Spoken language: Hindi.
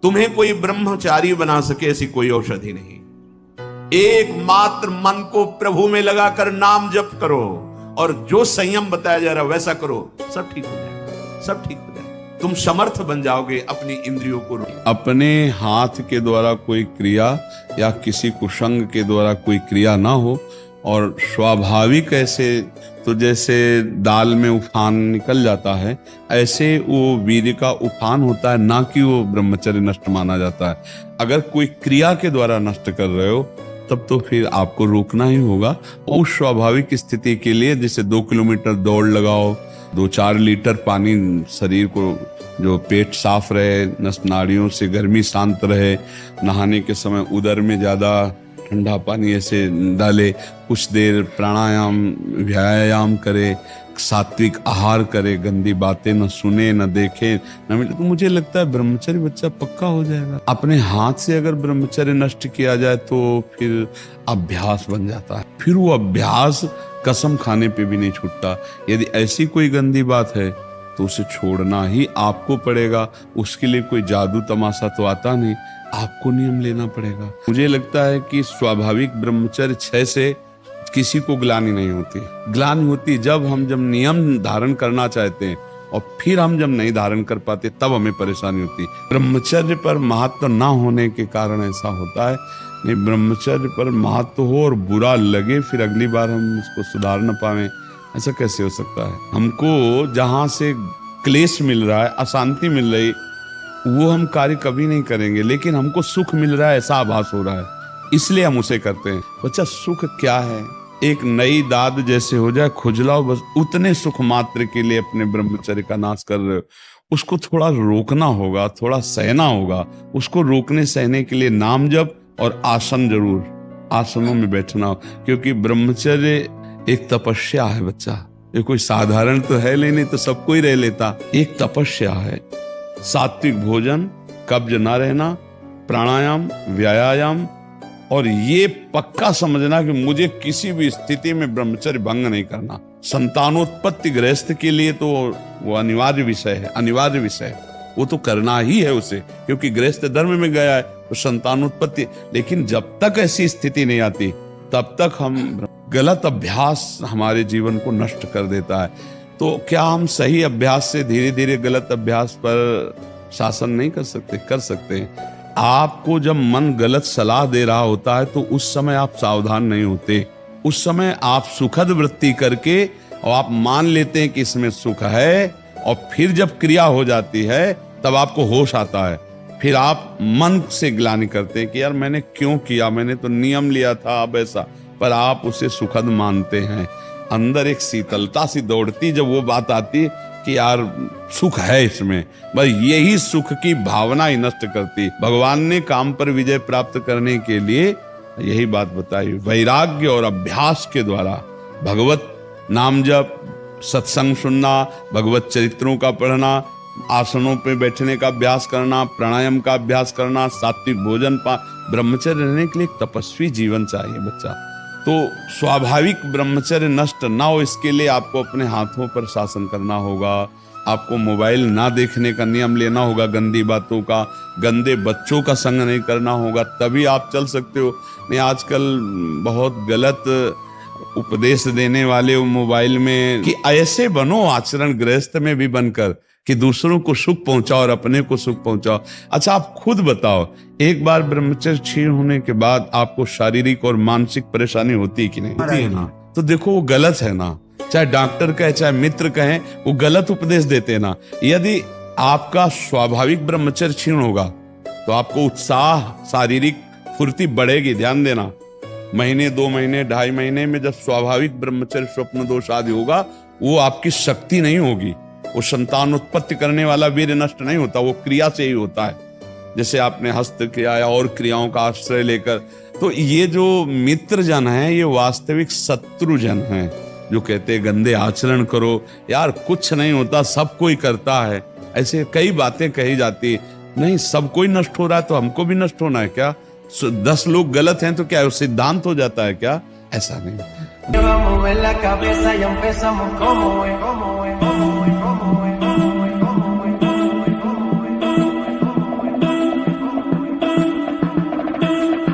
तुम्हें कोई ब्रह्मचारी बना सके ऐसी कोई औषधि नहीं। एकमात्र मन को प्रभु में लगाकर नाम जप करो और जो संयम बताया जा रहा है वैसा करो, सब ठीक हो जाएगा, सब ठीक हो जाएगा। तुम समर्थ बन जाओगे अपनी इंद्रियों को। अपने हाथ के द्वारा कोई क्रिया या किसी कुसंग के द्वारा कोई क्रिया ना हो और स्वाभाविक ऐसे, तो जैसे दाल में उफान निकल जाता है ऐसे वो वीर्य का उफान होता है, ना कि वो ब्रह्मचर्य नष्ट माना जाता है। अगर कोई क्रिया के द्वारा नष्ट कर रहे हो तब तो फिर आपको रोकना ही होगा। उस स्वाभाविक स्थिति के लिए जैसे 2 किलोमीटर दौड़ लगाओ, 2-4 लीटर पानी शरीर को, जो पेट साफ रहे, नस नाड़ियों से गर्मी शांत रहे, नहाने के समय उदर में ज्यादा ठंडा पानी ऐसे डाले, कुछ देर प्राणायाम व्यायाम करे, सात्विक आहार करे, गंदी बातें न सुने न देखे न मिले, तो मुझे लगता है ब्रह्मचर्य बच्चा पक्का हो जाएगा। अपने हाथ से अगर ब्रह्मचर्य नष्ट किया जाए तो फिर अभ्यास बन जाता है, फिर वो अभ्यास कसम खाने पे भी नहीं छूटता। यदि ऐसी कोई गंदी बात है तो उसे छोड़ना ही आपको पड़ेगा। उसके लिए कोई जादू तमाशा तो आता नहीं, आपको नियम लेना पड़ेगा। मुझे लगता है कि स्वाभाविक ब्रह्मचर्य 6 से किसी को ग्लानि नहीं होती। ग्लानि होती जब नियम धारण करना चाहते हैं और फिर हम जब नहीं धारण कर पाते तब हमें परेशानी होती। ब्रह्मचर्य पर महत्व ना होने के कारण ऐसा होता है। नहीं, ब्रह्मचर्य पर महत्व हो और बुरा लगे फिर अगली बार हम इसको सुधार न पाए, ऐसा कैसे हो सकता है? हमको जहां से क्लेश मिल रहा है, अशांति मिल रही, वो हम कार्य कभी नहीं करेंगे, लेकिन हमको सुख मिल रहा है ऐसा आभास हो रहा है, इसलिए हम उसे करते हैं। बच्चा, सुख क्या है? एक नई दाद जैसे हो जाए, खुजलाओ, बस उतने सुख मात्र के लिए अपने ब्रह्मचर्य का नाश कर रहे हो। उसको थोड़ा रोकना होगा, थोड़ा सहना होगा। उसको रोकने सहने के लिए नाम जप और आसन, जरूर आसनों में बैठना हो, क्योंकि ब्रह्मचर्य एक तपस्या है बच्चा। ये कोई साधारण तो है नहीं तो सबको ही रह लेता। एक तपस्या है। सात्विक भोजन, कब्ज ना रहना, प्राणायाम व्यायाम, और ये पक्का समझना कि मुझे किसी भी स्थिति में ब्रह्मचर्य भंग नहीं करना। संतानोत्पत्ति गृहस्थ के लिए तो वो अनिवार्य विषय है, अनिवार्य विषय है, वो तो करना ही है उसे, क्योंकि गृहस्थ धर्म में गया है तो संतानोत्पत्ति। लेकिन जब तक ऐसी स्थिति नहीं आती तब तक हम, गलत अभ्यास हमारे जीवन को नष्ट कर देता है। तो क्या हम सही अभ्यास से धीरे धीरे गलत अभ्यास पर शासन नहीं कर सकते? कर सकते हैं। आपको जब मन गलत सलाह दे रहा होता है तो उस समय आप सावधान नहीं होते। उस समय आप सुखद वृत्ति करके और आप मान लेते हैं कि इसमें सुख है, और फिर जब क्रिया हो जाती है तब आपको होश आता है। फिर आप मन से ग्लानि करते हैं कि यार मैंने क्यों किया, मैंने तो नियम लिया था, अब ऐसा। पर आप उसे सुखद मानते हैं। अंदर एक शीतलता सी दौड़ती जब वो बात आती कि यार सुख है इसमें, बस यही सुख की भावना ही नष्ट करती। भगवान ने काम पर विजय प्राप्त करने के लिए यही बात बताई, वैराग्य और अभ्यास के द्वारा भगवत नाम जप, सत्संग सुनना, भगवत चरित्रों का पढ़ना, आसनों पे बैठने का अभ्यास करना, प्राणायाम का अभ्यास करना, सात्विक भोजन ब्रह्मचर्य रहने के लिए एक तपस्वी जीवन चाहिए बच्चा। तो स्वाभाविक ब्रह्मचर्य नष्ट ना हो, इसके लिए आपको अपने हाथों पर शासन करना होगा। आपको मोबाइल ना देखने का नियम लेना होगा, गंदी बातों का, गंदे बच्चों का संग नहीं करना होगा, तभी आप चल सकते हो। नहीं, आजकल बहुत गलत उपदेश देने वाले मोबाइल में कि ऐसे बनो, आचरण गृहस्थ में भी बनकर कि दूसरों को सुख पहुंचाओ और अपने को सुख पहुंचाओ। अच्छा, आप खुद बताओ, एक बार ब्रह्मचर्य क्षीण होने के बाद आपको शारीरिक और मानसिक परेशानी होती है कि नहीं? होती है ना? तो देखो वो गलत है ना। चाहे डॉक्टर कहे चाहे मित्र कहें, वो गलत उपदेश देते हैं ना। यदि आपका स्वाभाविक ब्रह्मचर्य क्षीण होगा तो आपको उत्साह, शारीरिक फुर्ती बढ़ेगी। ध्यान देना, महीने 2 महीने 2.5 महीने में जब स्वाभाविक ब्रह्मचर्य स्वप्न दोष आदि होगा, वो आपकी शक्ति नहीं होगी। वो संतान उत्पत्ति करने वाला वीर्य नष्ट नहीं होता, वो क्रिया से ही होता है। जैसे आपने हस्त क्रिया या और क्रियाओं का आश्रय लेकर, तो ये जो मित्र जन है ये वास्तविक शत्रु जन है, जो कहते हैं गंदे आचरण करो। यार कुछ नहीं होता, सब कोई करता है। ऐसे कई बातें कही जाती, नहीं सब कोई नष्ट हो रहा है तो हमको भी नष्ट होना है क्या? 10 लोग गलत हैं तो क्या वो सिद्धांत हो जाता है क्या? ऐसा नहीं।